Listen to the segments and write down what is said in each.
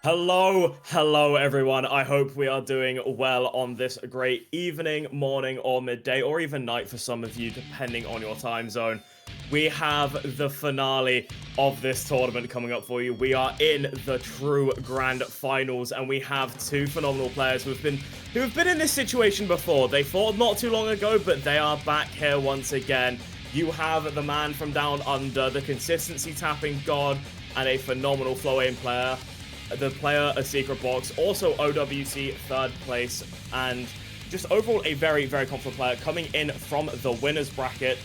Hello everyone. I hope we are doing well on this great evening, morning, or midday, or even night for some of you, depending on your time zone. We have the finale of this tournament coming up for you. We are in the true grand finals, and we have two phenomenal players who have been in this situation before. They fought not too long ago, but they are back here once again. You have the man from down under, the consistency tapping god, and a phenomenal flow aim player. The player ASecretBox, also OWC third place, and just overall a very confident player coming in from the winners bracket.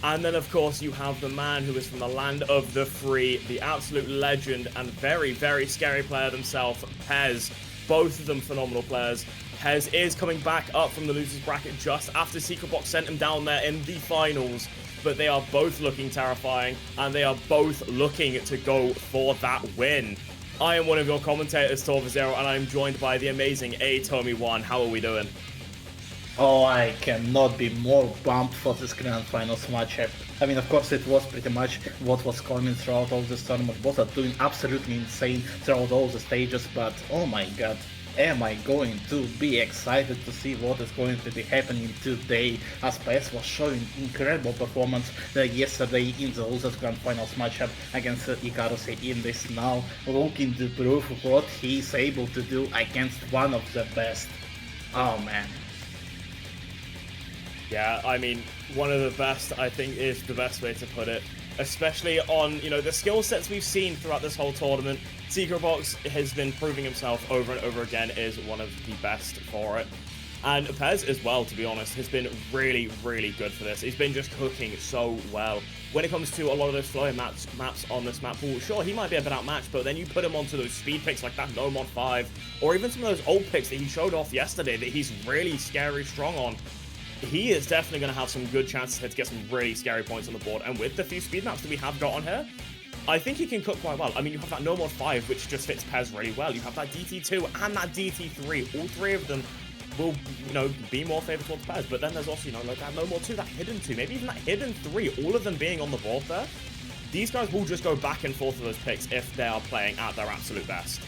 And then of course you have the man who is from the land of the free, the absolute legend and very scary player themselves, Pezz. Both of them phenomenal players. Pezz is coming back up from the losers bracket just after ASecretBox sent him down there in the finals. But they are both looking terrifying, and they are both looking to go for that win. I am one of your commentators, Torva0, and I am joined by the amazing Atomy1. How are we doing? Oh, I cannot be more pumped for this grand finals matchup. I mean, of course, it was pretty much what was coming throughout all this tournament. Both are doing absolutely insane throughout all the stages, but oh my god, am I going to be excited to see what is going to be happening today, as Pezz was showing incredible performance yesterday in the losers grand finals matchup against Icarus in this now, looking to prove what he is able to do against one of the best. Oh man. Yeah, I mean, one of the best, I think, is the best way to put it. Especially on, the skill sets we've seen throughout this whole tournament. ASecretBox has been proving himself over and over again is one of the best for it. And Pezz as well, to be honest, has been really good for this. He's been just cooking so well. When it comes to a lot of those flowing maps on this map pool, sure, he might be a bit outmatched, but then you put him onto those speed picks like that Nomod 5, or even some of those old picks that he showed off yesterday that he's really scary strong on. He is definitely going to have some good chances to get some really scary points on the board. And with the few speed maps that we have got on here, I think he can cook quite well. I mean, you have that Nomod 5, which just fits Pezz really well. You have that DT2 and that DT3. All three of them will, be more favored towards Pezz. But then there's also, like that Nomod 2, that Hidden 2, maybe even that Hidden 3, all of them being on the board there. These guys will just go back and forth with those picks if they are playing at their absolute best.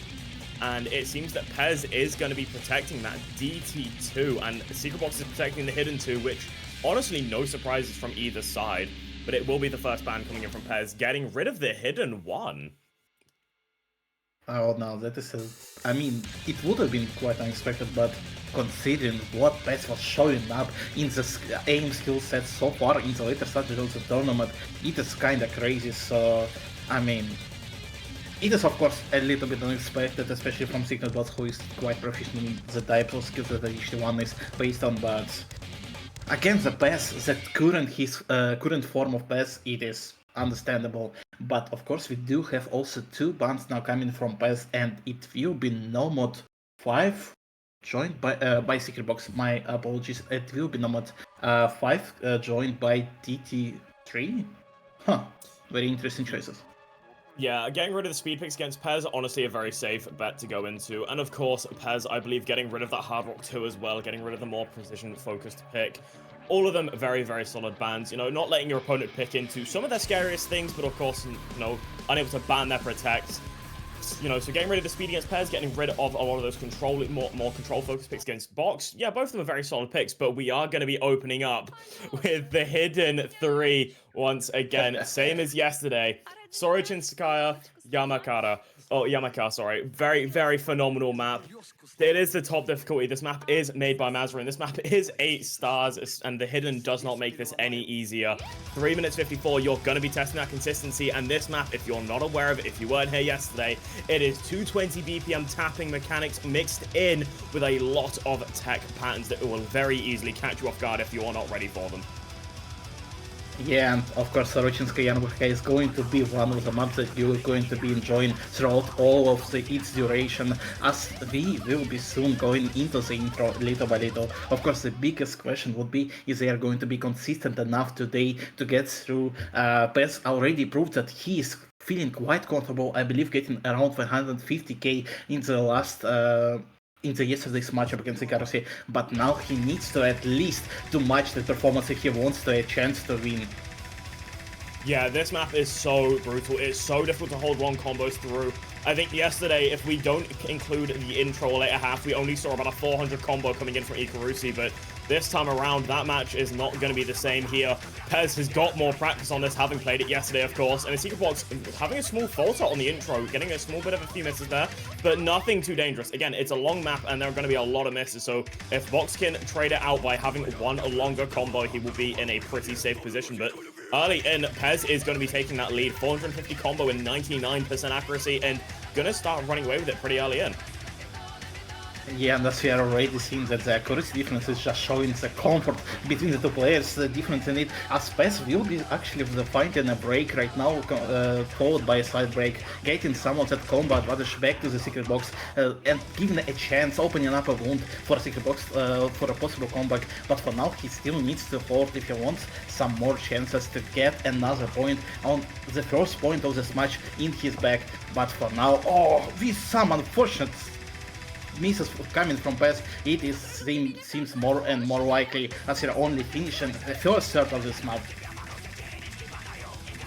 And it seems that Pezz is going to be protecting that DT2, and ASecretBox is protecting the Hidden 2, which, honestly, no surprises from either side. But it will be the first ban coming in from Pezz, getting rid of the Hidden 1. Oh no, that is I mean, it would have been quite unexpected, but considering what Pezz was showing up in the aim skill set so far in the later stages of the tournament, it is kinda crazy, so, I mean, it is of course a little bit unexpected, especially from ASecretBox, who is quite proficient in the types of skills that each one is based on, but against the Pezz, that current form of Pezz, it is understandable. But of course we do have also two bans now coming from Pezz, and it will be Nomod 5 joined by ASecretBox. My apologies, it will be Nomod 5 joined by DT3. Huh, very interesting choices. Yeah, getting rid of the speed picks against Pezz, honestly a very safe bet to go into. And of course, Pezz, I believe, getting rid of that Hard Rock 2 as well, getting rid of the more precision-focused pick. All of them very solid bans, not letting your opponent pick into some of their scariest things, but of course, unable to ban their protect. So getting rid of the speed against Pezz, getting rid of a lot of those more control-focused picks against Box. Yeah, both of them are very solid picks, but we are going to be opening up with the Hidden 3 once again. Same as yesterday. Sorochinskaya, Yamaka, sorry. Very phenomenal map. It is the top difficulty. This map is made by Mazrin. This map is 8 stars, and the Hidden does not make this any easier. 3 minutes 54, you're going to be testing that consistency, and this map, if you're not aware of it, if you weren't here yesterday, it is 220 BPM tapping mechanics mixed in with a lot of tech patterns that will very easily catch you off guard if you are not ready for them. Yeah, and of course Sorochinskaya Yamaka is going to be one of the maps that you're going to be enjoying throughout all of its duration, as we will be soon going into the intro little by little. Of course, the biggest question would be, is they are going to be consistent enough today to get through? Pezz already proved that he is feeling quite comfortable, I believe getting around 150k in the last in the yesterday's matchup against Icarus, but now he needs to at least to match the performance if he wants to a chance to win. Yeah, this map is so brutal. It's so difficult to hold long combos through. I think yesterday, if we don't include the intro later half, we only saw about a 400 combo coming in from Ikarusi, but this time around, that match is not going to be the same here. Pezz has got more practice on this, having played it yesterday, of course, and ASecretBox having a small falter on the intro, getting a small bit of a few misses there, but nothing too dangerous. Again, it's a long map, and there are going to be a lot of misses, so if Box can trade it out by having one longer combo, he will be in a pretty safe position, but early in, Pezz is going to be taking that lead, 450 combo and 99% accuracy, and gonna start running away with it pretty early in. Yeah, and as we are already seeing that the accuracy difference is just showing the comfort between the two players, the difference in it, as Pezz will be actually finding a break right now, followed by a side break, getting some of that combo advantage back to the ASecretBox, and giving a chance, opening up a wound for ASecretBox for a possible comeback, but for now he still needs to hold if he wants some more chances to get another point on the first point of this match in his back, but for now, with some unfortunate misses coming from Pezz, it seems more and more likely as you're only finishing the first third of this map.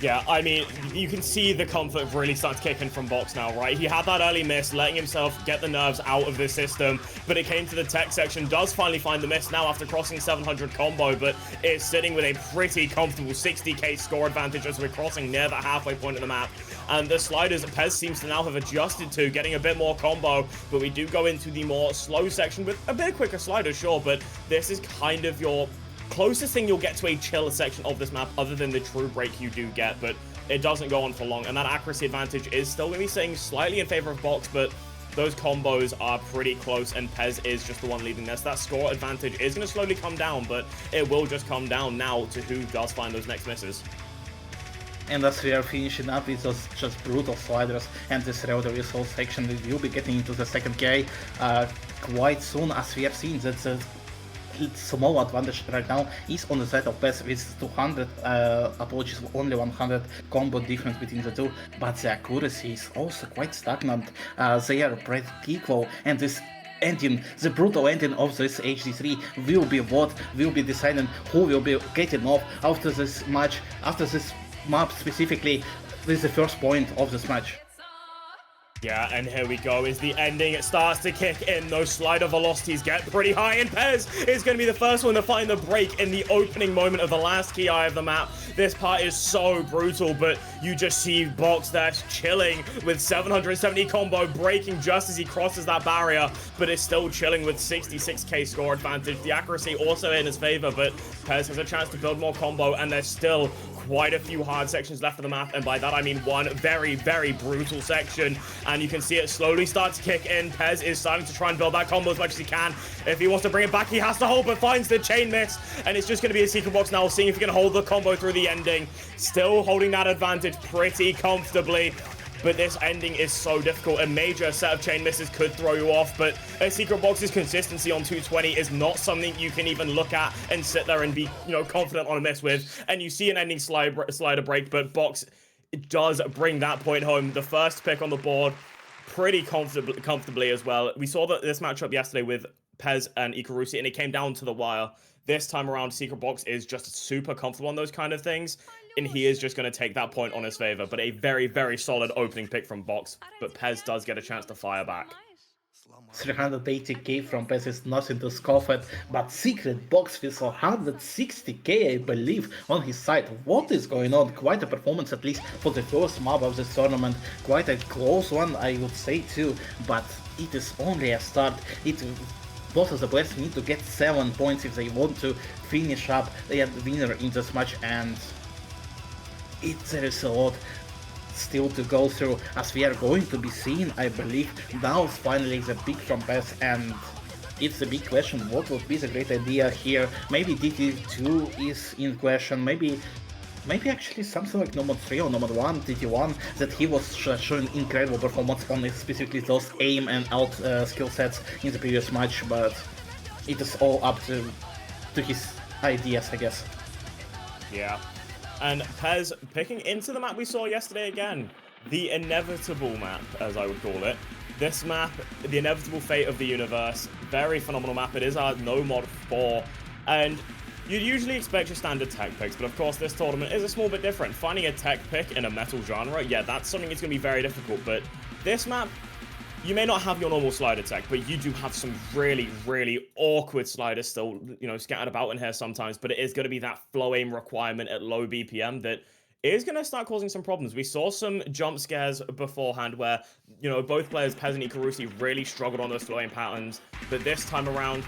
Yeah, I mean, you can see the comfort really start to kick in from Box now, right? He had that early miss, letting himself get the nerves out of this system, but it came to the tech section, does finally find the miss now after crossing 700 combo, but is sitting with a pretty comfortable 60k score advantage as we're crossing near the halfway point of the map. And the sliders Pezz seems to now have adjusted to, getting a bit more combo, but we do go into the more slow section with a bit quicker sliders, sure, but this is kind of your closest thing you'll get to a chill section of this map other than the true break you do get, but it doesn't go on for long, and that accuracy advantage is still going to be sitting slightly in favor of Box, but those combos are pretty close, and Pezz is just the one leading this. That score advantage is going to slowly come down, but it will just come down now to who does find those next misses. And as we are finishing up with those just brutal sliders and this rotary soul section, we will be getting into the second K quite soon, as we have seen that the small advantage right now is on the side of Pezz with 200 approaches, only 100 combo difference between the two, but the accuracy is also quite stagnant. They are pretty equal, and this ending, the brutal ending of this HD3 will be what will be deciding who will be getting off after this match, after this map specifically, with the first point of this match. Yeah, and here we go, is the ending. It starts to kick in. Those slider velocities get pretty high, and Pezz is going to be the first one to find the break in the opening moment of the last key eye of the map. This part is so brutal, but you just see Box there chilling with 770 combo, breaking just as he crosses that barrier, but is still chilling with 66k score advantage. The accuracy also in his favor, but Pezz has a chance to build more combo, and there's still quite a few hard sections left of the map, and by that I mean one very, very brutal section, and you can see it slowly start to kick in. Pezz is starting to try and build that combo as much as he can. If he wants to bring it back, he has to hold, but finds the chain miss, and it's just going to be ASecretBox now, seeing if he can hold the combo through the ending. Still holding that advantage pretty comfortably, but this ending is so difficult. A major set of chain misses could throw you off, but ASecretBox's consistency on 220 is not something you can even look at and sit there and be, confident on a miss with. And you see an ending slider break, but Box does bring that point home. The first pick on the board pretty comfortably as well. We saw that this matchup yesterday with Pezz and Ikarusi, and it came down to the wire. This time around, ASecretBox is just super comfortable on those kind of things, and he is just going to take that point on his favor. But a very, very solid opening pick from Box, but Pezz does get a chance to fire back. 380k from Pezz is nothing to scoff at, but ASecretBox with 160k, I believe, on his side. What is going on? Quite a performance, at least for the first map of this tournament. Quite a close one, I would say too, but it is only a start. Both of the players need to get 7 points if they want to finish up the winner in this match, and there is a lot still to go through, as we are going to be seeing, I believe, now finally the pick from Pezz, and it's a big question, what would be the great idea here? Maybe DT2 is in question, maybe actually something like Nomod 3 or Nomod 1, DT1, that he was showing incredible performance on specifically those aim and out skill sets in the previous match, but it is all up to his ideas, I guess. Yeah. And Pezz picking into the map we saw yesterday again. The inevitable map, as I would call it. This map, the inevitable fate of the universe. Very phenomenal map. It is our Nomod 4. And You'd usually expect your standard tech picks, but of course this tournament is a small bit different. Finding a tech pick in a metal genre, yeah, that's something that's going to be very difficult, but this map, you may not have your normal slider tech, but you do have some really, really awkward sliders still, you know, scattered about in here sometimes, but it is going to be that flow aim requirement at low BPM that is going to start causing some problems. We saw some jump scares beforehand where, you know, both players, Pezz and Ikarusi, really struggled on those flow aim patterns, but this time around,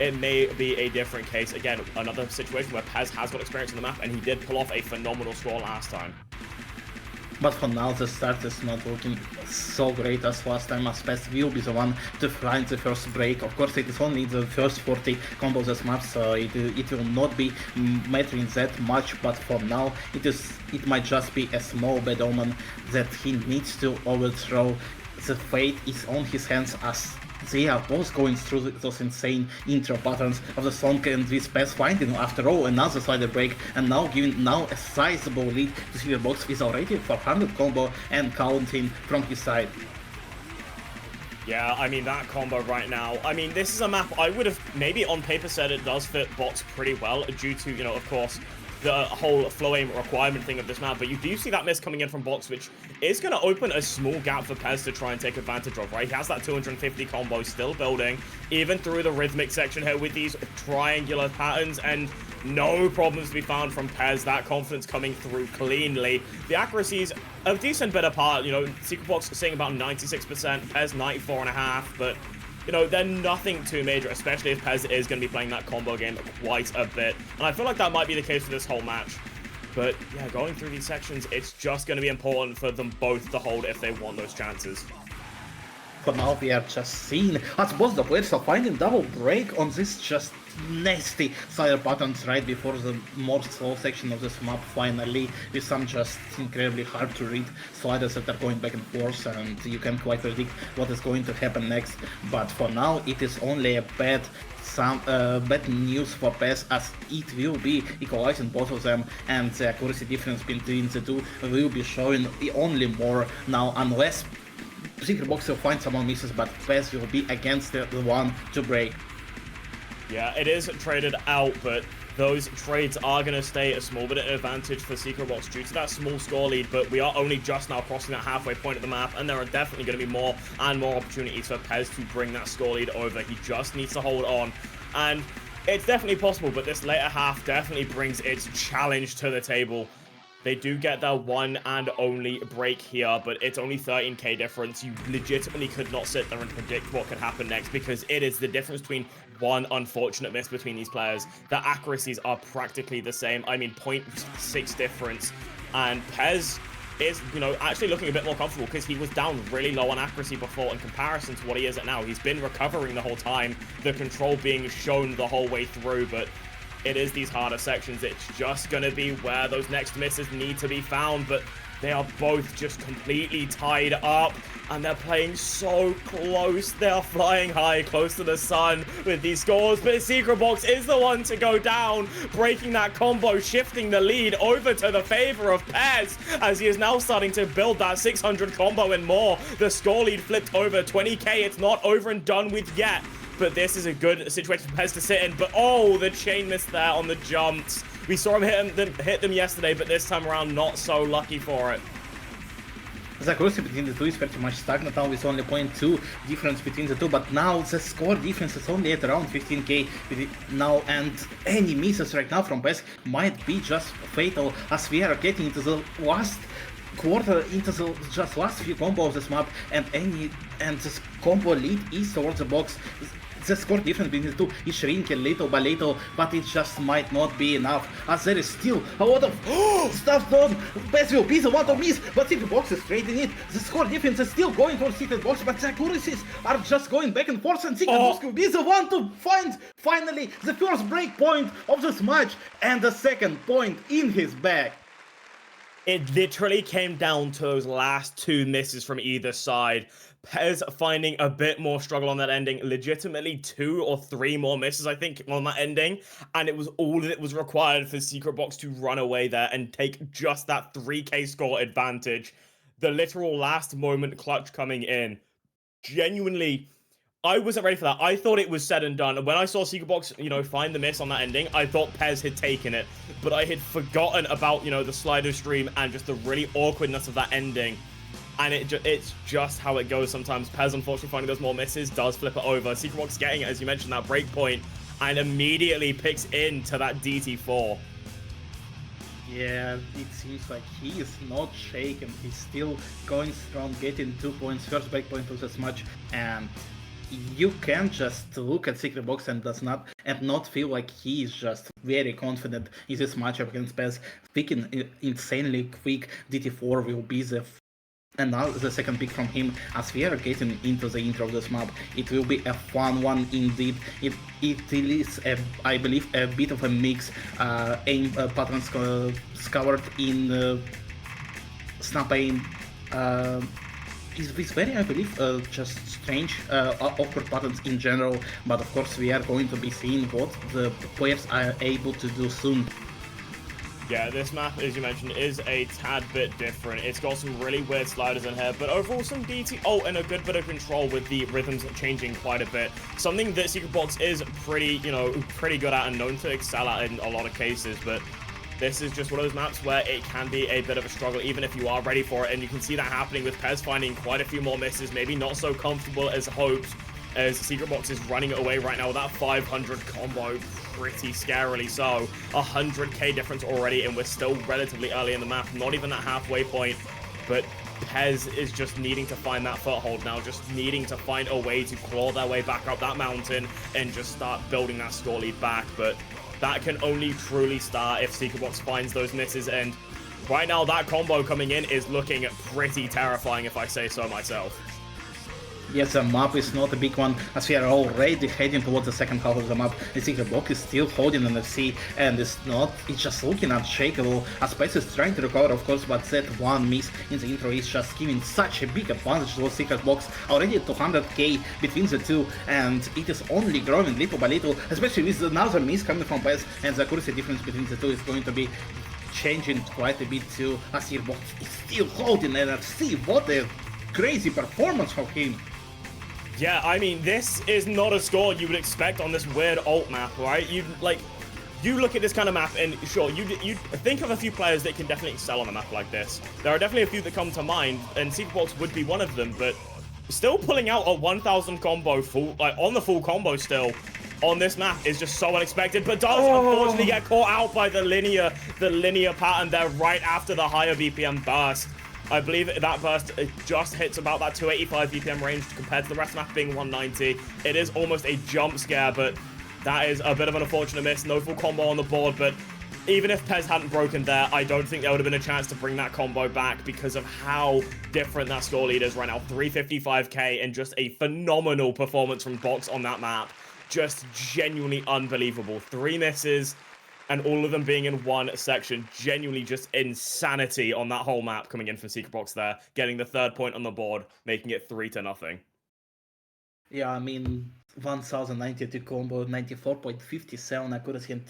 it may be a different case. Again, another situation where Pezz has got experience on the map, and he did pull off a phenomenal score last time. But for now, the start is not looking so great as last time, as Pezz will be the one to find the first break. Of course, it is only the first 40 combos this map, so it will not be mattering that much, but for now, it might just be a small bad omen that he needs to overthrow. The fate is on his hands, as they are both going through those insane intro patterns of the song, and with Pezz finding after all another slider break and now giving a sizable lead to ASecretBox with already 400 combo and counting from his side. Yeah, I mean, that combo right now, I mean, this is a map I would have maybe on paper said it does fit bots pretty well due to, you know, of course, the whole flow aim requirement thing of this map, but you do see that miss coming in from box, which is going to open a small gap for Pezz to try and take advantage of, right? He has that 250 combo still building, even through the rhythmic section here with these triangular patterns, and no problems to be found from Pezz. That confidence coming through cleanly. The accuracy's a decent bit apart, you know, ASecretBox saying about 96%, Pezz 94.5%, but you know, they're nothing too major, especially if Pezz is going to be playing that combo game quite a bit. And I feel like that might be the case for this whole match. But yeah, going through these sections, it's just going to be important for them both to hold if they want those chances. For now, we are just seeing as both the players are finding double break on this just nasty slider patterns right before the more slow section of this map finally, with some just incredibly hard to read sliders that are going back and forth, and you can quite predict what is going to happen next. But for now, it is only a bad news for Pezz, as it will be equalizing both of them, and the accuracy difference between the two will be showing only more now, unless ASecretBox will find some more misses, but Pezz will be against the one to break. Yeah, it is traded out, but those trades are going to stay a small bit of advantage for ASecretBox due to that small score lead, but we are only just now crossing that halfway point of the map, and there are definitely going to be more and more opportunities for Pezz to bring that score lead over. He just needs to hold on, and it's definitely possible, but this later half definitely brings its challenge to the table. They do get their one and only break here, but it's only 13k difference. You legitimately could not sit there and predict what could happen next, because it is the difference between one unfortunate miss between these players. The accuracies are practically the same. I mean, 0.6 difference. And Pezz is, you know, actually looking a bit more comfortable because he was down really low on accuracy before in comparison to what he is at now. He's been recovering the whole time, the control being shown the whole way through, but it is these harder sections. It's just going to be where those next misses need to be found, but they are both just completely tied up, and they're playing so close. They are flying high, close to the sun with these scores, but ASecretBox is the one to go down, breaking that combo, shifting the lead over to the favor of Pezz, as he is now starting to build that 600 combo and more. The score lead flipped over 20k. It's not over and done with yet, but this is a good situation for Pezz to sit in. But oh, the chain miss there on the jumps. We saw him hit them yesterday, but this time around, not so lucky for it. The accuracy between the two is pretty much stagnant now, with only 0.2 difference between the two, but now the score difference is only at around 15k now, and any misses right now from Pezz might be just fatal, as we are getting into the last quarter, into the just last few combos of this map, and this combo lead is towards the box. The score difference between the two is shrinking little by little, but it just might not be enough, as there is still a lot of stuff done. Pezz will be the one to miss, but ASecretBox is trading it. The score difference is still going towards ASecretBox, but the accuracies are just going back and forth, and ASecretBox will be the one to find finally the first break point of this match and the second point in his bag. It literally came down to those last two misses from either side. Pezz finding a bit more struggle on that ending, legitimately 2 or 3 more misses, I think, on that ending, and it was all that was required for ASecretBox to run away there and take just that 3k score advantage. The literal last moment clutch coming in. Genuinely, I wasn't ready for that. I thought it was said and done. When I saw ASecretBox, you know, find the miss on that ending, I thought Pezz had taken it. But I had forgotten about, you know, the Slido stream and just the really awkwardness of that ending. And it's just how it goes sometimes. Pezz, unfortunately, finding those more misses, does flip it over. ASecretBox getting it, as you mentioned, that break point, and immediately picks into that DT4. Yeah, it seems like he is not shaken. He's still going strong, getting 2 points, first break point was as much, and you can just look at ASecretBox and not feel like he is just very confident in this matchup against Pezz. Picking insanely quick DT4 will be and now the second pick from him. As we are getting into the intro of this map, it will be a fun one indeed. It is, I believe, a bit of a mix. Aim patterns covered in snap aim. Is very, I believe, just strange, awkward patterns in general. But of course, we are going to be seeing what the players are able to do soon. Yeah, this map, as you mentioned, is a tad bit different. It's got some really weird sliders in here, but overall some DT... Oh, and a good bit of control with the rhythms changing quite a bit. Something that ASecretBox is pretty, you know, pretty good at and known to excel at in a lot of cases, but this is just one of those maps where it can be a bit of a struggle, even if you are ready for it, and you can see that happening with Pezz finding quite a few more misses, maybe not so comfortable as hoped, as ASecretBox is running it away right now with that 500 combo, pretty scarily so. 100k difference already, and we're still relatively early in the map, not even that halfway point, but Pezz is just needing to find that foothold now, just needing to find a way to claw their way back up that mountain and just start building that score lead back, but that can only truly start if ASecretBox finds those misses, and right now that combo coming in is looking pretty terrifying, if I say so myself. Yes, the map is not a big one, as we are already heading towards the second half of the map. The ASecretBox is still holding an FC, and it's just looking unshakable, as Pezz is trying to recover, of course, but that one miss in the intro is just giving such a big advantage to ASecretBox, already 200k between the two, and it is only growing little by little, especially with another miss coming from Pezz, and the accuracy difference between the two is going to be changing quite a bit too, as ASecretBox is still holding an FC. What a crazy performance from him! Yeah, I mean, this is not a score you would expect on this weird alt map, right? You look at this kind of map, and sure, you think of a few players that can definitely excel on a map like this. There are definitely a few that come to mind, and ASecretBox would be one of them, but still pulling out a 1000 combo on the full combo still on this map is just so unexpected, but does unfortunately get caught out by the linear pattern there right after the higher BPM burst. I believe that burst just hits about that 285 BPM range compared to the rest of the map being 190. It is almost a jump scare, but that is a bit of an unfortunate miss. No full combo on the board, but even if Pezz hadn't broken there, I don't think there would have been a chance to bring that combo back because of how different that score lead is right now. 355k and just a phenomenal performance from Box on that map. Just genuinely unbelievable. 3 misses, and all of them being in one section. Genuinely just insanity on that whole map coming in from ASecretBox there. Getting the 3rd point on the board, making it 3-0. Yeah, I mean, 1092 combo, 94.57 accuracy, and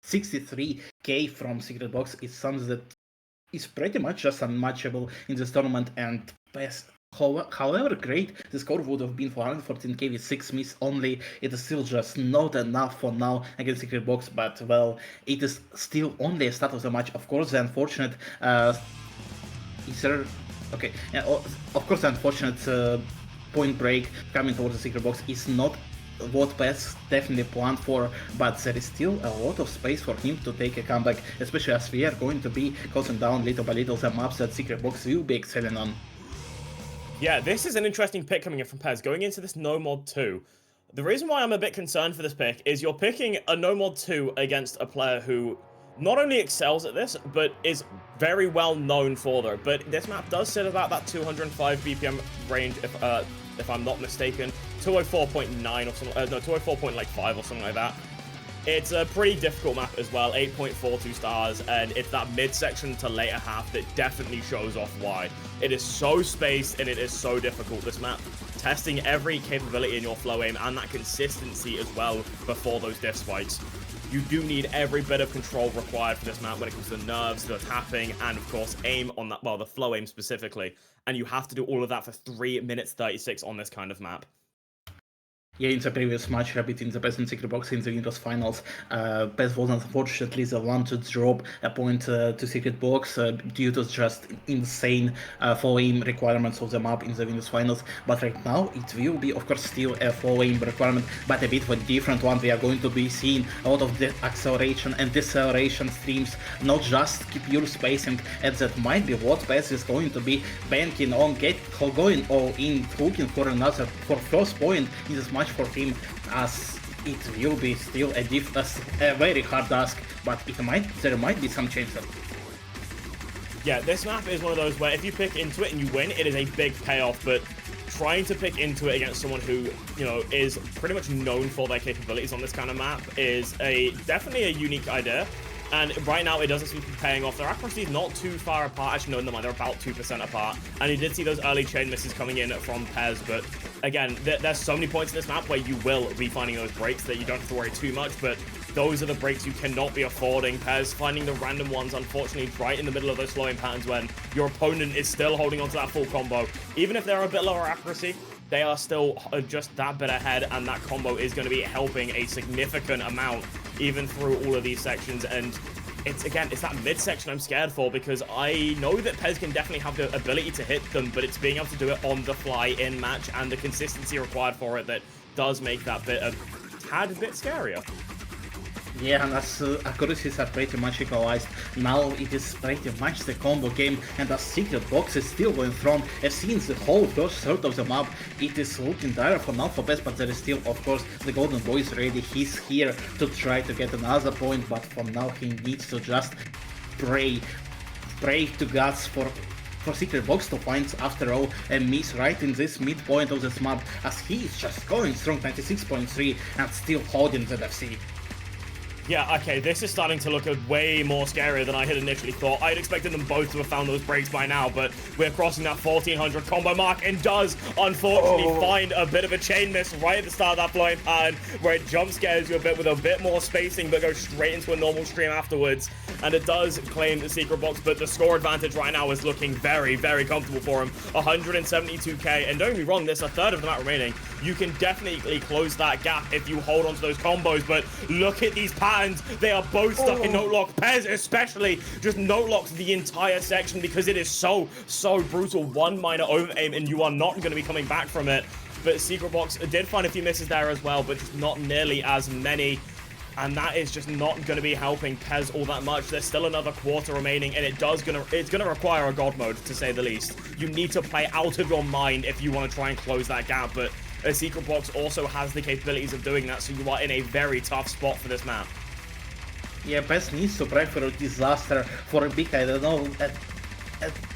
763k from ASecretBox is something that is pretty much just unmatchable in this tournament, and Pezz, however great the score would have been for 114k with 6 miss only, it is still just not enough for now against ASecretBox, but well, it is still only a start of the match. Of course, the unfortunate point break coming towards the ASecretBox is not what Pezz definitely planned for, but there is still a lot of space for him to take a comeback, especially as we are going to be closing down little by little the maps that ASecretBox will be excelling on. Yeah, this is an interesting pick coming in from Pezz, going into this Nomod 2. The reason why I'm a bit concerned for this pick is you're picking a Nomod 2 against a player who not only excels at this, but is very well known for it. But this map does sit about that 205 BPM range, if I'm not mistaken. 204.9 or something, no, 204.5 or something like that. It's a pretty difficult map as well, 8.42 stars, and it's that mid-section to later half that definitely shows off why. It is so spaced, and it is so difficult, this map. Testing every capability in your flow aim, and that consistency as well before those diff spikes. You do need every bit of control required for this map when it comes to the nerves, the tapping, and of course aim on that, well, the flow aim specifically. And you have to do all of that for 3 minutes 36 on this kind of map. Yeah, in the previous match between the Pezz and ASecretBox in the Windows Finals, Pezz was unfortunately the one to drop a point to ASecretBox due to just insane flow aim requirements of the map in the Windows Finals. But right now it will be, of course, still a flow aim requirement, but a bit of a different one. We are going to be seeing a lot of the acceleration and deceleration streams, not just pure spacing, and that might be what Pezz is going to be banking on, going all in, looking for first point in this match for him, as it will be still a very hard task, but there might be some chances. Yeah, this map is one of those where if you pick into it and you win, it is a big payoff, but trying to pick into it against someone who, you know, is pretty much known for their capabilities on this kind of map is definitely a unique idea. And right now, it doesn't seem to be paying off. Their accuracy is not too far apart. Actually, no, never mind. They're about 2% apart. And you did see those early chain misses coming in from Pezz. But again, there's so many points in this map where you will be finding those breaks that you don't have to worry too much. But those are the breaks you cannot be affording. Pezz finding the random ones, unfortunately, right in the middle of those slowing patterns when your opponent is still holding onto that full combo. Even if they're a bit lower accuracy, they are still just that bit ahead, and that combo is going to be helping a significant amount even through all of these sections. And it's that mid section I'm scared for, because I know that Pezz can definitely have the ability to hit them, but it's being able to do it on the fly in match and the consistency required for it that does make that bit a tad bit scarier. Yeah, and as accuracies are pretty much equalized, now it is pretty much the combo game, and as ASecretBox is still going strong, as since the whole first third of the map, it is looking dire for now for Pezz, but there is still, of course, the Golden Boy is ready. He's here to try to get another point, but for now he needs to just pray to gods for ASecretBox to find, after all, a miss right in this midpoint of this map, as he is just going strong 96.3 and still holding the FC. Yeah, okay, this is starting to look way more scarier than I had initially thought. I had expected them both to have found those breaks by now, but we're crossing that 1400 combo mark, and does, unfortunately, find a bit of a chain miss right at the start of that flying pattern, where it jump scares you a bit with a bit more spacing, but goes straight into a normal stream afterwards. And it does claim the ASecretBox, but the score advantage right now is looking very, very comfortable for him. 172k, and don't get me wrong, there's a third of the map remaining. You can definitely close that gap if you hold onto those combos, but look at these patterns. They are both stuck in note lock. Pezz especially just note locks the entire section because it is so brutal. One minor over aim and you are not going to be coming back from it. But ASecretBox did find a few misses there as well, but just not nearly as many. And that is just not going to be helping Pezz all that much. There's still another quarter remaining, and it's gonna require a god mode, to say the least. You need to play out of your mind if you want to try and close that gap, but ASecretBox also has the capabilities of doing that, so you are in a very tough spot for this map. Yeah, Pezz needs to pray for a disaster, for a big, I don't know,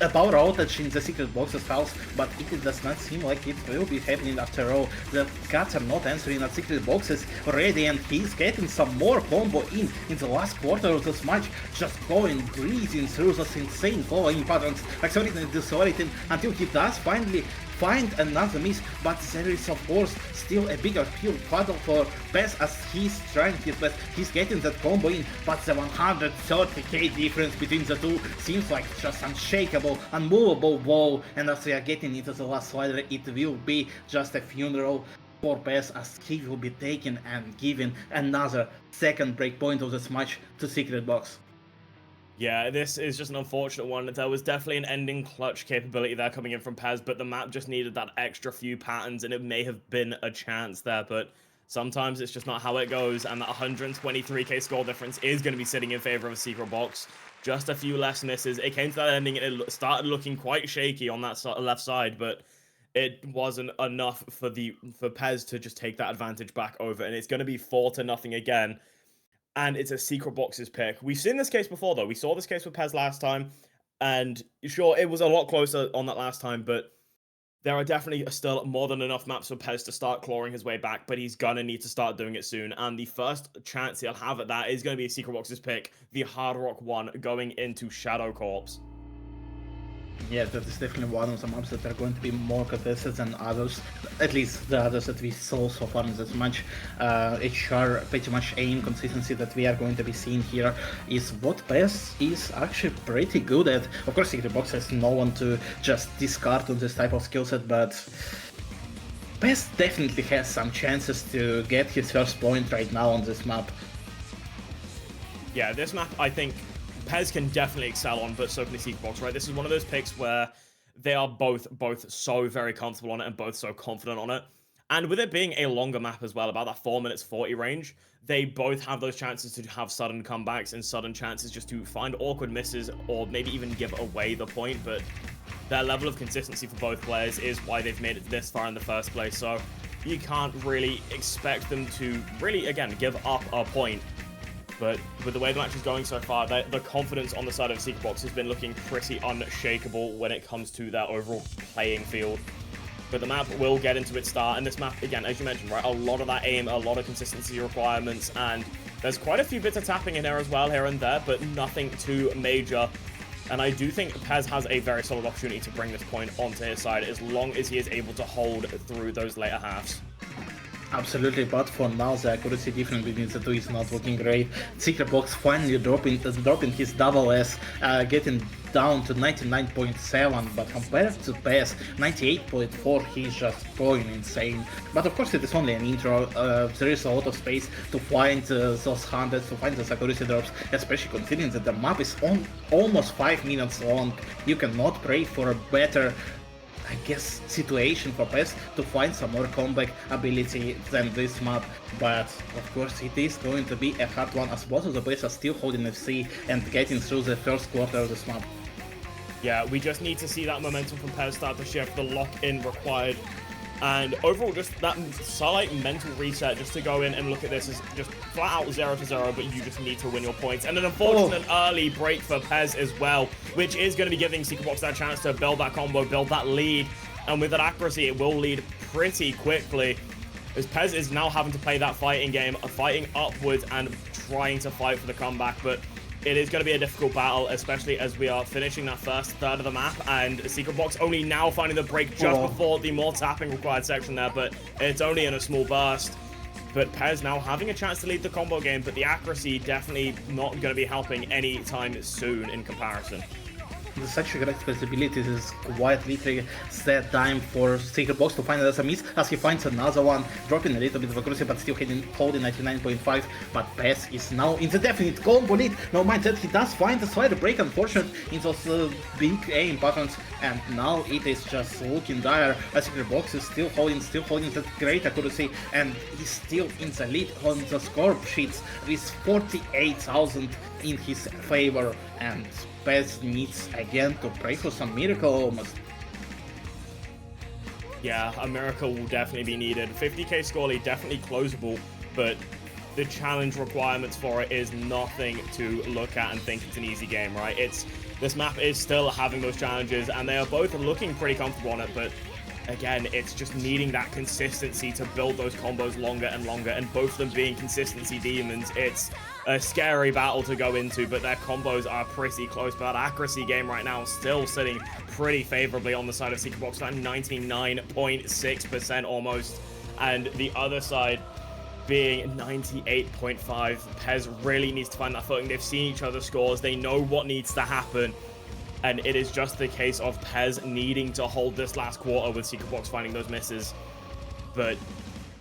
a power outage in the ASecretBox's house, but it does not seem like it will be happening after all. The cats are not answering at ASecretBox's already, and he's getting some more combo in the last quarter of this match, just going breezing through those insane following patterns, accelerating and decelerating until he does finally find another miss, but there is of course still a bigger field battle for Pezz as he's trying his best. He's getting that combo in, but the 130k difference between the two seems like just unshakable, unmovable wall, and as we are getting into the last slider, it will be just a funeral for Pezz as he will be taking and giving another second breakpoint of this match to ASecretBox. Yeah, this is just an unfortunate one. There was definitely an ending clutch capability there coming in from Pezz, but the map just needed that extra few patterns, and it may have been a chance there, but sometimes it's just not how it goes, and that 123k score difference is going to be sitting in favor of ASecretBox. Just a few less misses. It came to that ending, and it started looking quite shaky on that left side, but it wasn't enough for Pezz to just take that advantage back over, and it's going to be 4-0 again. And it's ASecretBox's pick. We've seen this case before, though. We saw this case with Pezz last time, and sure, it was a lot closer on that last time, but there are definitely still more than enough maps for Pezz to start clawing his way back, but he's gonna need to start doing it soon, and the first chance he'll have at that is going to be ASecretBox's pick, the Hard Rock one, going into Shadow Corps. Yeah, that is definitely one of the maps that are going to be more contested than others. At least the others that we saw so far in this match. HR, pretty much aim consistency that we are going to be seeing here is what Pezz is actually pretty good at. Of course, ASecretBox has no one to just discard on this type of skill set, but Pezz definitely has some chances to get his first point right now on this map. Yeah, this map, I think, Pezz can definitely excel on, but so can ASecretBox, right? This is one of those picks where they are both so very comfortable on it and both so confident on it. And with it being a longer map as well, about that 4 minutes 40 range, they both have those chances to have sudden comebacks and sudden chances just to find awkward misses or maybe even give away the point. But their level of consistency for both players is why they've made it this far in the first place. So you can't really expect them to really, again, give up a point. But with the way the match is going so far, the confidence on the side of ASecretBox has been looking pretty unshakable when it comes to their overall playing field. But the map will get into its start, and this map, again, as you mentioned, right, a lot of that aim, a lot of consistency requirements, and there's quite a few bits of tapping in there as well, here and there, but nothing too major. And I do think Pezz has a very solid opportunity to bring this point onto his side as long as he is able to hold through those later halves. Absolutely, but for now the accuracy difference between the two is not looking great. ASecretBox finally dropping his double S, getting down to 99.7, but compared to Pezz, 98.4, he's just going insane. But of course it is only an intro, there is a lot of space to find those hundreds, to find those accuracy drops, especially considering that the map is almost 5 minutes long. You cannot pray for a better, I guess, situation for Pezz to find some more comeback ability than this map, but of course it is going to be a hard one as both of the players are still holding FC and getting through the first quarter of this map. Yeah, we just need to see that momentum from Pezz start to shift, the lock-in required, and overall just that slight mental reset just to go in and look at this as just flat out 0-0, but you just need to win your points. And an unfortunate early break for Pezz as well, which is going to be giving ASecretBox that chance to build that combo, build that lead, and with that accuracy it will lead pretty quickly, as Pezz is now having to play that fighting game, fighting upwards and trying to fight for the comeback. But it is going to be a difficult battle, especially as we are finishing that first third of the map, and ASecretBox only now finding the break just before the more tapping required section there, but it's only in a small burst. But Pezz now having a chance to lead the combo game, but the accuracy definitely not going to be helping anytime soon in comparison. Such a great flexibility is quite literally set time for ASecretBox to find it as a miss, as he finds another one, dropping a little bit of accuracy but still holding 99.5, but Pezz is now in the definite combo lead. No mind that he does find a slight break, unfortunate, in those big aim patterns, and now it is just looking dire. ASecretBox is still holding that great accuracy, and he's still in the lead on the score sheets with 48,000 in his favor, and Pezz needs again to pray for some miracle almost. Yeah, a miracle will definitely be needed. 50k score lead definitely closable, but the challenge requirements for it is nothing to look at and think it's an easy game, right? This map is still having those challenges, and they are both looking pretty comfortable on it, but again, it's just needing that consistency to build those combos longer and longer, and both of them being consistency demons. It's a scary battle to go into, but their combos are pretty close. But that accuracy game right now is still sitting pretty favorably on the side of ASecretBox, at 99.6% almost, and the other side being 98.5. Pezz really needs to find that footing. They've seen each other's scores, they know what needs to happen, and it is just the case of Pezz needing to hold this last quarter with ASecretBox finding those misses. But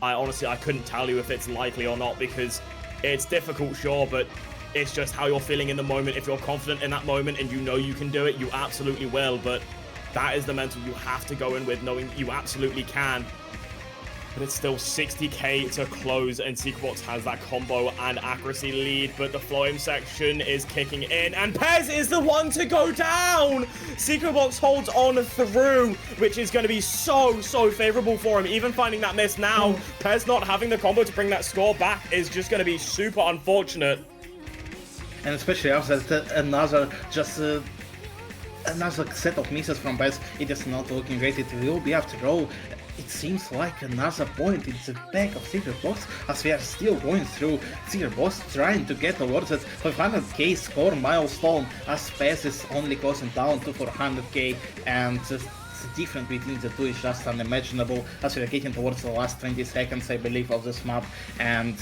I couldn't tell you if it's likely or not, because it's difficult, sure, but it's just how you're feeling in the moment. If you're confident in that moment and you know you can do it, you absolutely will. But that is the mental you have to go in with, knowing you absolutely can. But it's still 60k to close, and ASecretBox has that combo and accuracy lead, but the flowing section is kicking in, and Pezz is the one to go down! ASecretBox holds on through, which is going to be so favorable for him. Even finding that miss now, Pezz not having the combo to bring that score back is just going to be super unfortunate. And especially after another set of misses from Pezz, it is not looking great. It will be after all it seems like another point in the back of ASecretBox, as we are still going through ASecretBox trying to get towards that 500k score milestone, as Pezz is only closing down to 400k, and the difference between the two is just unimaginable, as we are getting towards the last 20 seconds, I believe, of this map, and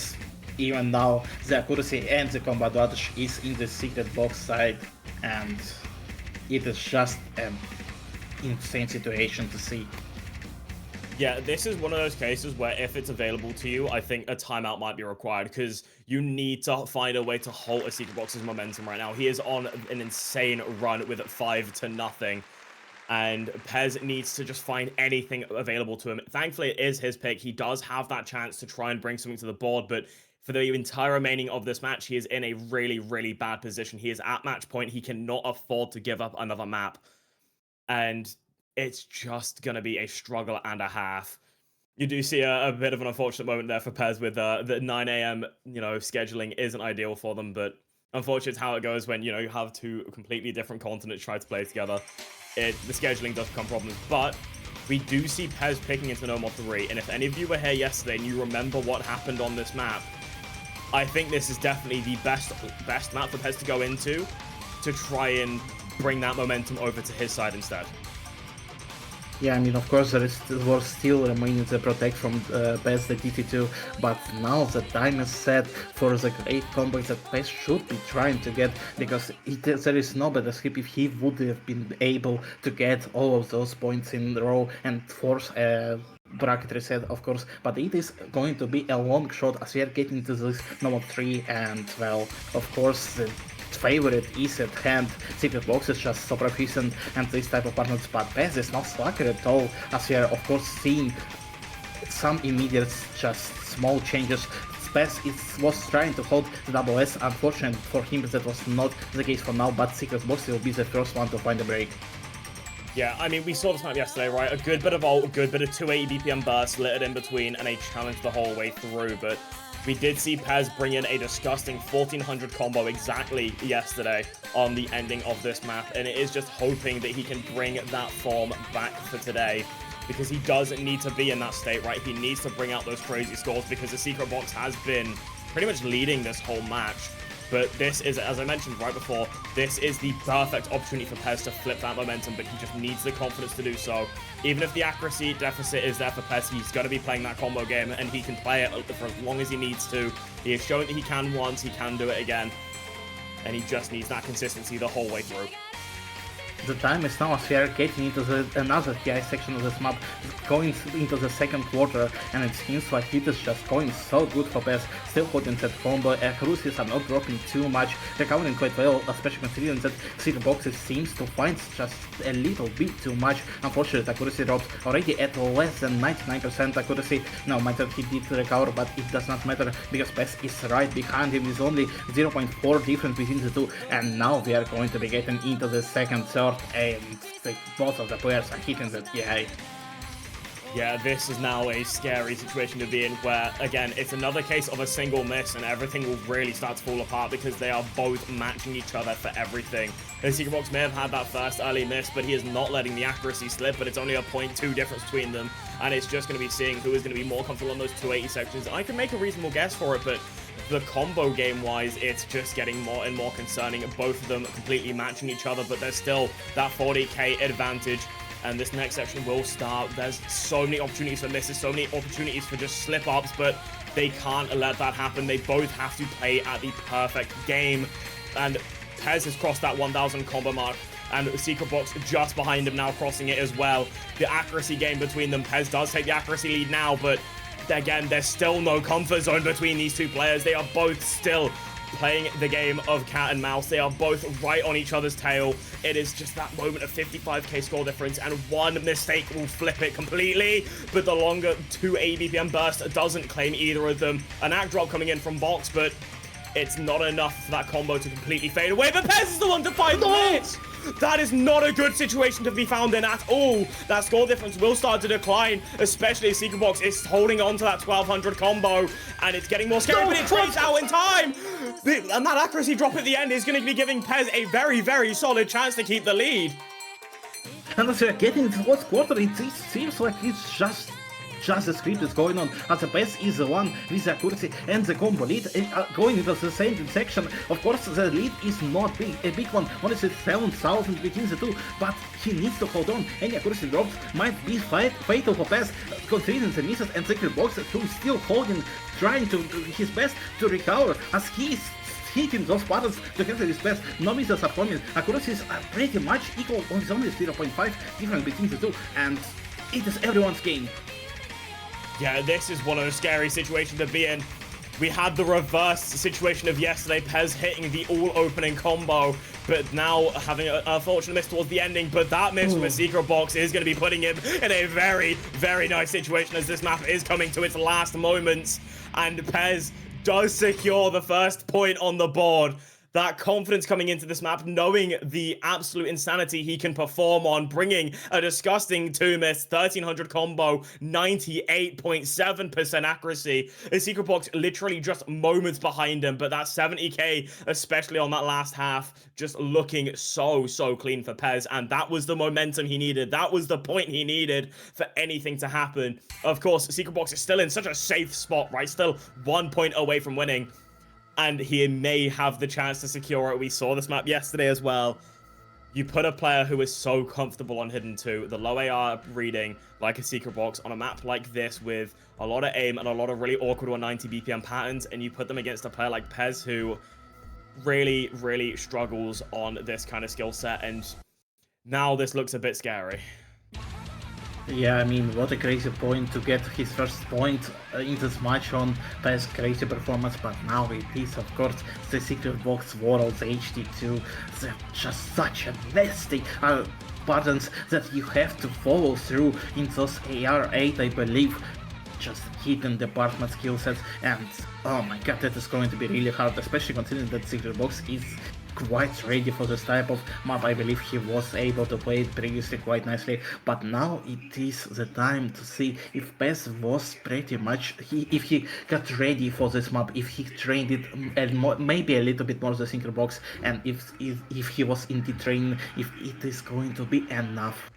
even now the accuracy and the combat dodge is in the ASecretBox side, and it is just an insane situation to see. Yeah, this is one of those cases where if it's available to you, I think a timeout might be required, because you need to find a way to halt ASecretBox's momentum right now. He is on an insane run with 5-0, and Pezz needs to just find anything available to him. Thankfully, it is his pick. He does have that chance to try and bring something to the board, but for the entire remaining of this match, he is in a really, really bad position. He is at match point. He cannot afford to give up another map, and it's just going to be a struggle and a half. You do see a bit of an unfortunate moment there for Pezz with the 9 a.m. Scheduling isn't ideal for them, but unfortunately, it's how it goes when you have two completely different continents try to play together. The scheduling does become problems, but we do see Pezz picking into Nomod 3, and if any of you were here yesterday and you remember what happened on this map, I think this is definitely the best map for Pezz to go into to try and bring that momentum over to his side instead. Yeah, I mean, of course, there was still remaining the protect from Pezz the DT2, but now the time is set for the great comeback that Pezz should be trying to get, because there is no better script if he would have been able to get all of those points in a row and force a bracket reset, of course, but it is going to be a long shot as we are getting to this Nomod 3, and, well, of course, the favorite is at hand. ASecretBox is just so proficient and this type of partners, but Pezz is not slacker at all, as we are of course seeing some immediate, just small changes. Pezz was trying to hold the double S. Unfortunately for him, that was not the case for now, but ASecretBox will be the first one to find a break. Yeah, I mean, we saw this map yesterday, right? A good bit of ult, a good bit of 280 BPM burst littered in between, and a challenge the whole way through, but we did see Pezz bring in a disgusting 1400 combo exactly yesterday on the ending of this map, and it is just hoping that he can bring that form back for today, because he doesn't need to be in that state, right? He needs to bring out those crazy scores, because ASecretBox has been pretty much leading this whole match. But this is, as I mentioned right before, this is the perfect opportunity for Pezz to flip that momentum, but he just needs the confidence to do so. Even if the accuracy deficit is there for Pezz, he's going to be playing that combo game, and he can play it for as long as he needs to. He has shown that he can once, he can do it again, and he just needs that consistency the whole way through. The time is now as we are getting into another TI section of this map, going into the second quarter, and it seems like it is just going so good for Pezz, still holding that combo, accuracies are not dropping too much, recovering quite well, especially considering that ASecretBox seems to find just a little bit too much. Unfortunately, accuracy drops already at less than 99% accuracy. No matter he did recover, but it does not matter, because Pezz is right behind him, with only 0.4 difference between the two, and now we are going to be getting into the second, third, and both of the players are hitting the TI. Yeah, this is now a scary situation to be in, where, again, it's another case of a single miss and everything will really start to fall apart, because they are both matching each other for everything. ASecretBox may have had that first early miss, but he is not letting the accuracy slip, but it's only a 0.2 difference between them, and it's just going to be seeing who is going to be more comfortable on those 280 sections. I can make a reasonable guess for it, but the combo game-wise, it's just getting more and more concerning. Both of them completely matching each other, but there's still that 40k advantage. And this next section will start. There's so many opportunities for misses, so many opportunities for just slip-ups, but they can't let that happen. They both have to play at the perfect game. And Pezz has crossed that 1,000 combo mark, and ASecretBox just behind him now, crossing it as well. The accuracy game between them, Pezz does take the accuracy lead now, but again, there's still no comfort zone between these two players. They are both still playing the game of cat and mouse. They are both right on each other's tail. It is just that moment of 55k score difference, and one mistake will flip it completely. But the longer 280 BPM burst doesn't claim either of them. An act drop coming in from Box, but it's not enough for that combo to completely fade away. But Pezz is the one to find the miss! That is not a good situation to be found in at all. That score difference will start to decline, especially as ASecretBox is holding on to that 1,200 combo, and it's getting more scary, but it trades out in time. And that accuracy drop at the end is going to be giving Pezz a very, very solid chance to keep the lead. And as we are getting into the fourth quarter, it seems like it's just just the script is going on, as the Pezz is the one with the accuracy and the combo lead, going into the same section. Of course, the lead is not a big one, honestly 7,000 between the two, but he needs to hold on. Any accuracy drops might be fatal for Pezz, considering the misses and ASecretBox, who is still holding, trying to do his best to recover, as he is hitting those buttons to cancel his best. No misses are coming. Accuracies are pretty much equal, on only 0.5 difference between the two, and it is everyone's game. Yeah, this is one of those scary situations to be in. We had the reverse situation of yesterday, Pezz hitting the all-opening combo, but now having an unfortunate miss towards the ending, but that miss from ASecretBox is going to be putting him in a very, very nice situation as this map is coming to its last moments, and Pezz does secure the first point on the board. That confidence coming into this map, knowing the absolute insanity he can perform on, bringing a disgusting 2-miss, 1300 combo, 98.7% accuracy. ASecretBox literally just moments behind him, but that 70k, especially on that last half, just looking so clean for Pezz, and that was the momentum he needed. That was the point he needed for anything to happen. Of course, ASecretBox is still in such a safe spot, right? Still 1 point away from winning, and he may have the chance to secure it. We saw this map yesterday as well. You put a player who is so comfortable on Hidden 2, the low AR reading, like ASecretBox, on a map like this with a lot of aim and a lot of really awkward 190 BPM patterns, and you put them against a player like Pezz, who really struggles on this kind of skill set, and now this looks a bit scary. Yeah, I mean, what a crazy point to get his first point in this match on Pezz, crazy performance, but now it is, of course, the ASecretBox Worlds HD2. They're just such a nasty patterns that you have to follow through in those AR8, I believe. Just hidden department skill sets, and oh my god, that is going to be really hard, especially considering that ASecretBox is quite ready for this type of map. I believe he was able to play it previously quite nicely, but now it is the time to see if Pezz was pretty much, if he got ready for this map, if he trained it maybe a little bit more the ASecretBox, and if he was indeed training, if it is going to be enough.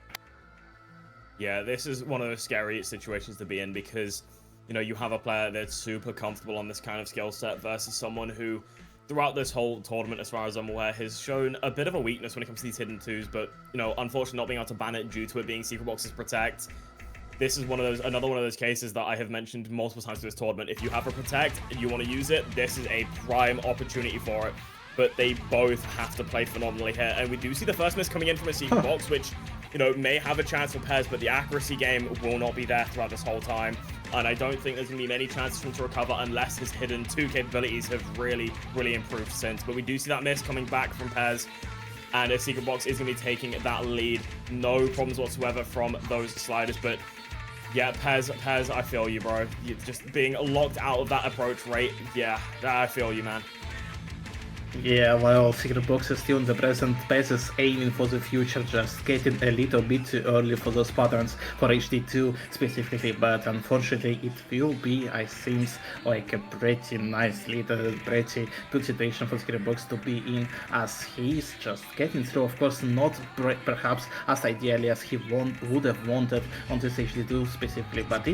Yeah, this is one of those scary situations to be in, because, you know, you have a player that's super comfortable on this kind of skill set versus someone who, throughout this whole tournament, as far as I'm aware, has shown a bit of a weakness when it comes to these hidden twos, but, you know, unfortunately not being able to ban it due to it being ASecretBox's Protect. This is another one of those cases that I have mentioned multiple times through this tournament. If you have a Protect and you want to use it, this is a prime opportunity for it, but they both have to play phenomenally here, and we do see the first miss coming in from ASecretBox, which, you know, may have a chance for Pezz, but the accuracy game will not be there throughout this whole time. And I don't think there's going to be many chances for him to recover unless his Hidden 2 capabilities have really improved since. But we do see that miss coming back from Pezz, and ASecretBox is going to be taking that lead. No problems whatsoever from those sliders. But yeah, Pezz, I feel you, bro. You're just being locked out of that approach rate. Yeah, I feel you, man. Yeah, well, ASecretBox is still in the present, Pezz is aiming for the future, just getting a little bit too early for those patterns for HD2 specifically, but unfortunately it will be, I think, like a pretty nice lead, pretty good situation for ASecretBox to be in, as he's just getting through. Of course, not perhaps as ideally as he would have wanted on this HD2 specifically, but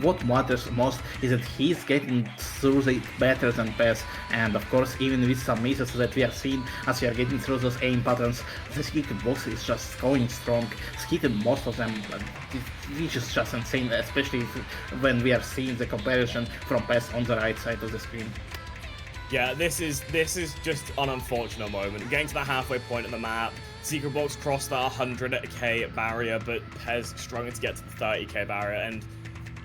what matters most is that he's getting through it better than Pezz, and of course, even with some misses that we are seeing as we are getting through those aim patterns, the ASecretBox is just going strong, hitting most of them, which is just insane, especially when we are seeing the comparison from Pezz on the right side of the screen. Yeah, this is just an unfortunate moment. Getting to the halfway point of the map, ASecretBox crossed that 100k barrier, but Pezz struggling to get to the 30k barrier, and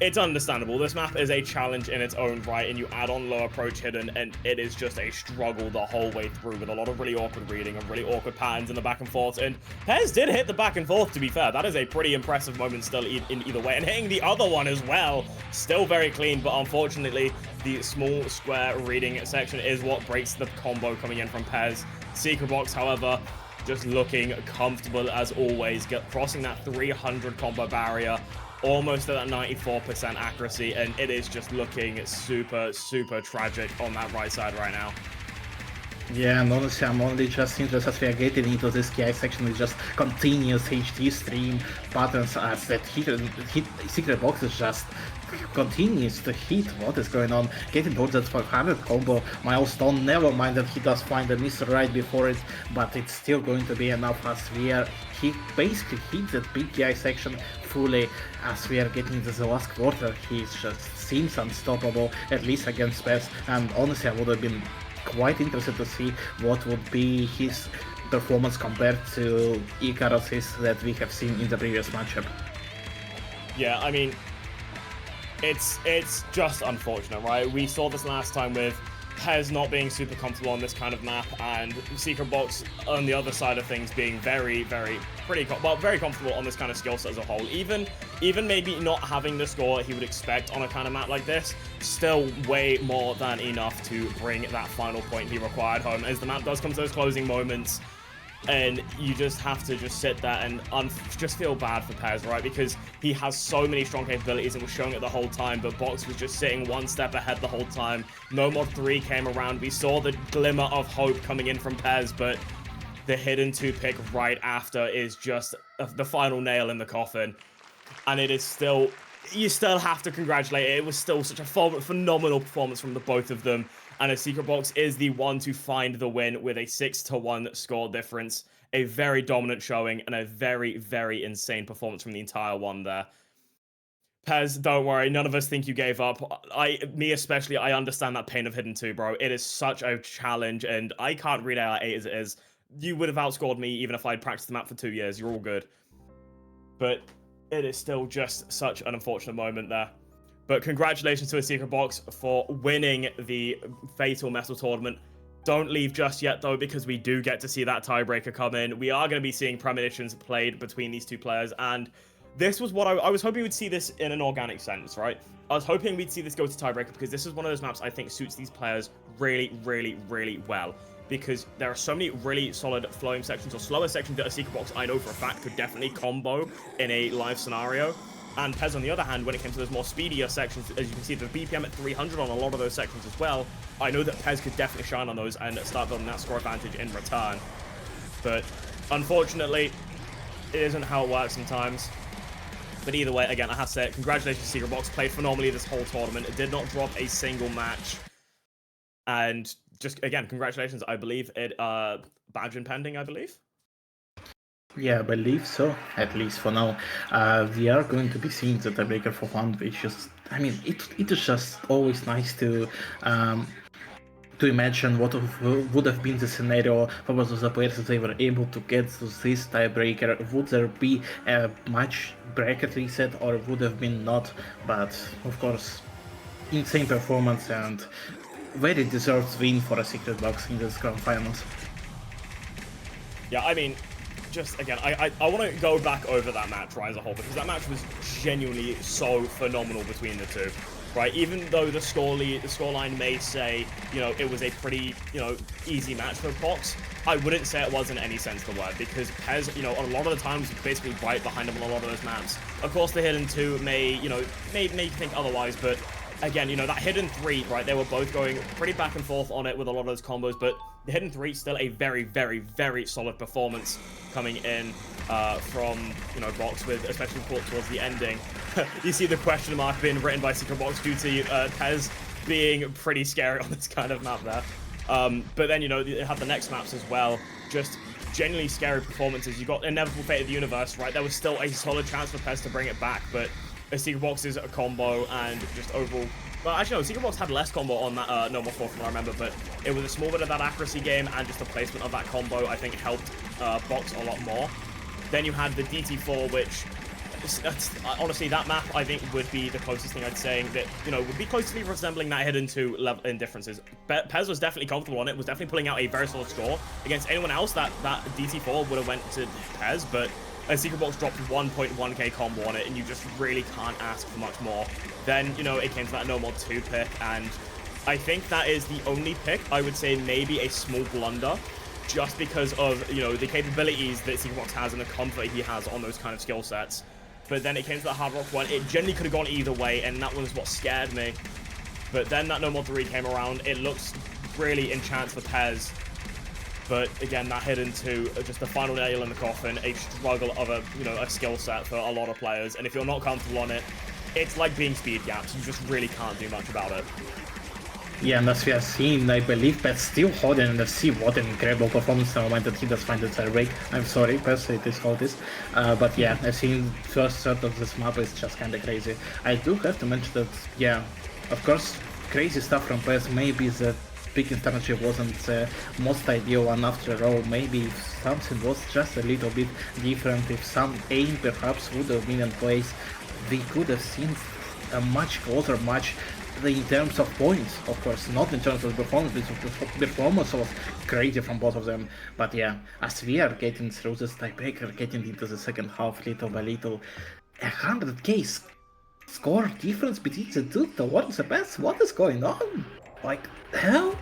it's understandable. This map is a challenge in its own right, and you add on low approach hidden, and it is just a struggle the whole way through, with a lot of really awkward reading and really awkward patterns in the back and forth. And Pezz did hit the back and forth, to be fair. That is a pretty impressive moment still in either way. And hitting the other one as well, still very clean, but unfortunately, the small square reading section is what breaks the combo coming in from Pezz. ASecretBox, however, just looking comfortable as always, crossing that 300 combo barrier, almost at that 94% accuracy, and it is just looking super tragic on that right side right now. Yeah, and honestly, I'm only just interested as we are getting into this KI section with just continuous HD stream patterns as that secret box is just continues to hit. What is going on? Getting towards that 500 combo milestone, never mind that he does find a miss right before it, but it's still going to be enough as he basically hits that big KI section fully as we are getting into the last quarter. He just seems unstoppable, at least against Pezz, and honestly I would have been quite interested to see what would be his performance compared to Icarus's that we have seen in the previous matchup. Yeah, I mean, it's just unfortunate, right? We saw this last time with Pezz not being super comfortable on this kind of map, and ASecretBox on the other side of things being very comfortable on this kind of skill set as a whole. Even maybe not having the score he would expect on a kind of map like this, still way more than enough to bring that final point he required home, as the map does come to those closing moments. And you just have to just sit there and just feel bad for Pezz, right? Because he has so many strong capabilities and was showing it the whole time, but Box was just sitting one step ahead the whole time. Nomod 3 came around. We saw the glimmer of hope coming in from Pezz, but the hidden 2 pick right after is just the final nail in the coffin. And it is still... You still have to congratulate it. It was still such a phenomenal performance from the both of them. And ASecretBox is the one to find the win with a 6-1 score difference. A very dominant showing and a very insane performance from the entire one there. Pezz, don't worry, none of us think you gave up. Me especially, I understand that pain of hidden 2, bro. It is such a challenge, and I can't read out 8 as it is. You would have outscored me even if I'd practiced the map for 2 years. You're all good. But it is still just such an unfortunate moment there. But congratulations to ASecretBox for winning the Fatal Metal Tournament. Don't leave just yet, though, because we do get to see that tiebreaker come in. We are going to be seeing premonitions played between these two players, and this was what I was hoping we'd see this in an organic sense, right? I was hoping we'd see this go to tiebreaker, because this is one of those maps I think suits these players really well. Because there are so many really solid flowing sections or slower sections that ASecretBox, I know for a fact, could definitely combo in a live scenario. And Pezz, on the other hand, when it came to those more speedier sections, as you can see, the BPM at 300 on a lot of those sections as well, I know that Pezz could definitely shine on those and start building that score advantage in return. But unfortunately, it isn't how it works sometimes. But either way, again, I have to say, congratulations ASecretBox, played phenomenally this whole tournament. It did not drop a single match. And just, again, congratulations. I believe it, badge impending, I believe. Yeah, I believe so, at least for now. We are going to be seeing the tiebreaker for one, which is, I mean, it is just always nice to imagine what would have been the scenario for both of the players if they were able to get to this tiebreaker. Would there be a match bracket reset or would have been not? But, of course, insane performance and very deserved win for ASecretBox in this grand finals. Yeah, I mean, just again, I want to go back over that match, right, as a whole, because that match was genuinely so phenomenal between the two, right? Even though the scoreline may say, you know, it was a pretty, you know, easy match for Box, I wouldn't say it was in any sense of the word, because Pezz, you know, a lot of the times was basically right behind him on a lot of those maps. Of course, the hidden 2 may, you know, may think otherwise, but again, you know, that hidden 3, right, they were both going pretty back and forth on it with a lot of those combos, but the hidden 3 still a very solid performance coming in from, you know, Box, with especially towards the ending. You see the question mark being written by ASecretBox due to Pezz being pretty scary on this kind of map there. But then, you know, you have the next maps as well, just genuinely scary performances. You got Inevitable Fate of the Universe, right? There was still a solid chance for Pezz to bring it back, but ASecretBox's combo and just overall... Well, actually, no, ASecretBox had less combo on that Nomod 4 from what I remember, but it was a small bit of that accuracy game, and just the placement of that combo, I think, helped Box a lot more. Then you had the DT4, which... honestly, that map, I think, would be the closest thing I'd say that, you know, would be closely resembling that hidden 2 level in differences. Pezz was definitely comfortable on it, was definitely pulling out a very solid score. Against anyone else, that DT4 would have went to Pezz, but ASecretBox dropped 1.1k combo on it, and you just really can't ask for much more. Then, you know, it came to that Nomod 2 pick, and I think that is the only pick, I would say maybe a small blunder, just because of, you know, the capabilities that ASecretBox has and the comfort he has on those kind of skill sets. But then it came to the Hard Rock one. It generally could have gone either way, and that was what scared me. But then that Nomod 3 came around. It looks really in chance for Pezz. But again, that hit into just the final nail in the coffin, a struggle of a skill set for a lot of players. And if you're not comfortable on it, it's like being speed gaps. You just really can't do much about it. Yeah, and as we have seen, I believe Pezz still holding in FC. What an incredible performance the moment that he does find the tiebreak. I'm sorry, Pezz, it is how it is. But yeah, I've seen first third of this map is just kinda crazy. I do have to mention that, yeah, of course, crazy stuff from Pezz. Maybe the big strategy wasn't the most ideal one after all. Maybe if something was just a little bit different, if some aim perhaps would have been in place, we could have seen a much closer match in terms of points, of course, not in terms of performance. Performance was crazy from both of them. But yeah, as we are getting through this tiebreaker, getting into the second half little by little, 100k score difference between the two towards the Pezz. What is going on? Like, hell?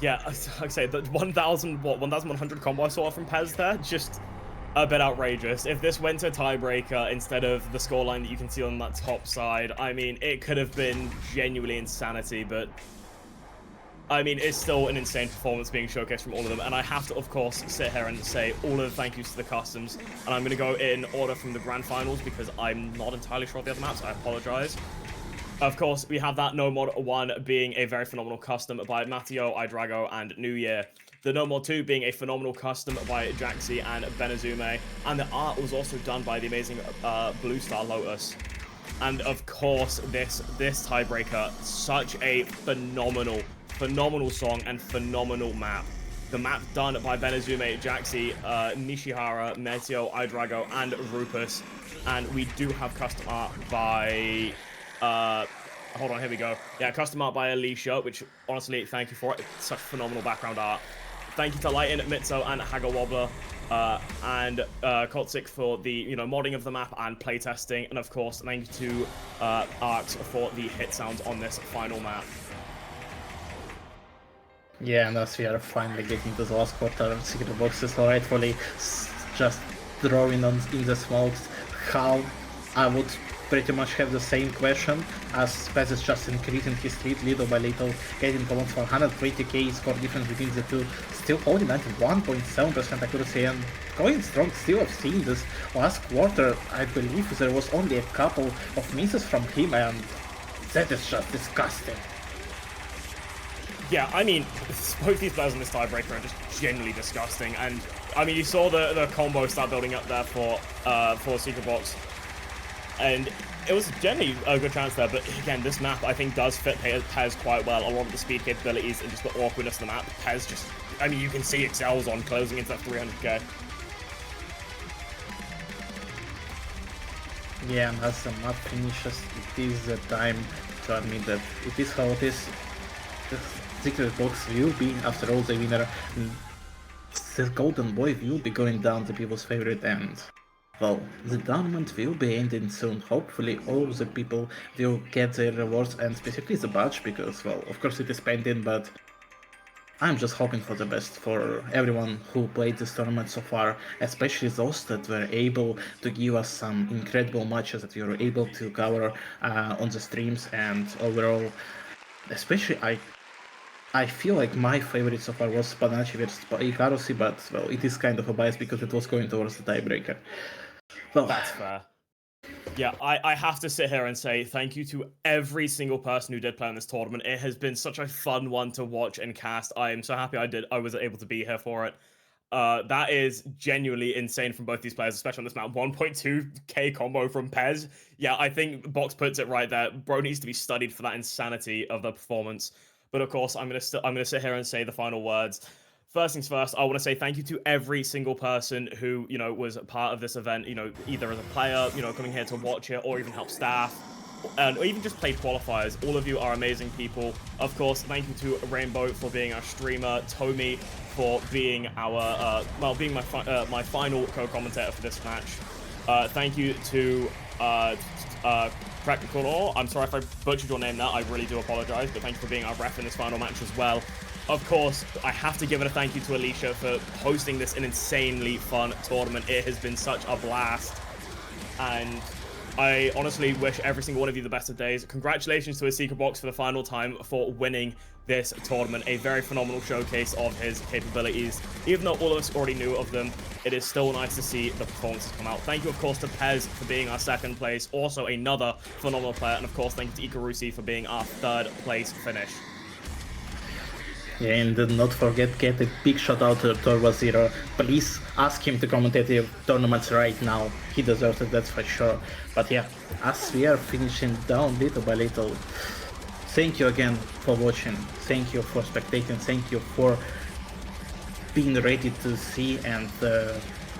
Yeah, like I say, the 1,100 combo I saw from Pezz there, just a bit outrageous. If this went to tiebreaker instead of the scoreline that you can see on that top side, I mean, it could have been genuinely insanity, but I mean, it's still an insane performance being showcased from all of them. And I have to, of course, sit here and say all of the thank yous to the customs. And I'm going to go in order from the grand finals because I'm not entirely sure of the other maps. I apologize. Of course, we have that Nomod 1 being a very phenomenal custom by Matteo, Idrago, and New Year. The Nomod 2 being a phenomenal custom by Jaxi and Benazume. And the art was also done by the amazing Blue Star Lotus. And of course, this tiebreaker, such a phenomenal song and phenomenal map. The map done by Benazume, Jaxi, Nishihara, Meteo, Idrago, and Rupus. And we do have custom art by... hold on, here we go. Yeah, custom art by Alicia, which honestly, thank you for it. It's such phenomenal background art. Thank you to Lighten, Mitzo, and Haga Wobbler, and Kotzik for the modding of the map and playtesting, and of course, thank you to Arx for the hit sounds on this final map. Yeah, and as we are finally getting to the last quarter, ASecretBox is rightfully just drawing on in the smokes. How I would pretty much have the same question as Pezz is just increasing his lead little by little, getting towards 120k score difference between the two, still holding 91.7% accuracy and going strong. Still I've seen this last quarter, I believe there was only a couple of misses from him, and that is just disgusting. Yeah, I mean, both these players in this tiebreaker are just genuinely disgusting, and I mean, you saw the combo start building up there for ASecretBox. And it was generally a good chance there, but again, this map I think does fit Pezz quite well. A lot of the speed capabilities and just the awkwardness of the map. Pezz just, I mean, you can see excels on closing into that 300k. Yeah, and as the map finishes, it is the time to admit that it is how it is. The ASecretBox will be, after all, the winner. The Golden Boy will be going down the people's favorite end. Well, the tournament will be ending soon. Hopefully all the people will get their rewards, and specifically the badge, because, well, of course it is pending, but I'm just hoping for the best for everyone who played this tournament so far, especially those that were able to give us some incredible matches that we were able to cover on the streams. And overall, especially I feel like my favorite so far was Panachi versus Ikarusi, but, well, it is kind of a bias because it was going towards the tiebreaker. Well, that's fair. Yeah, I have to sit here and say thank you to every single person who did play in this tournament. It has been such a fun one to watch and cast. I am so happy I was able to be here for it. That is genuinely insane from both these players, especially on this map. 1.2k combo from Pezz. Yeah, I think Box puts it right there. Bro needs to be studied for that insanity of the performance. But of course, I'm gonna sit here and say the final words. First things first, I want to say thank you to every single person who, was a part of this event, either as a player, coming here to watch it, or even help staff, or even just play qualifiers. All of you are amazing people. Of course, thank you to Rainbow for being our streamer, Tomi for being our, being my final co-commentator for this match. Thank you to, Practical. I'm sorry if I butchered your name now, I really do apologize, but thank you for being our ref in this final match as well. Of course, I have to give it a thank you to Alicia for hosting this an insanely fun tournament. It has been such a blast. And I honestly wish every single one of you the best of days. Congratulations to ASecretBox for the final time for winning this tournament. A very phenomenal showcase of his capabilities. Even though all of us already knew of them, it is still nice to see the performances come out. Thank you, of course, to Pezz for being our second place. Also, another phenomenal player. And, of course, thank you to Ikarusi for being our third place finish. Yeah, and not forget, get a big shout out to Torva0. Please ask him to commentate the tournaments right now. He deserves it, that's for sure. But yeah, as we are finishing down little by little, thank you again for watching. Thank you for spectating. Thank you for being ready to see and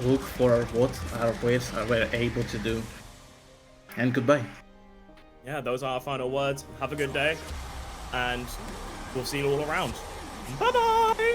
look for what our players are able to do. And goodbye. Yeah, those are our final words. Have a good day, and we'll see you all around. Bye-bye!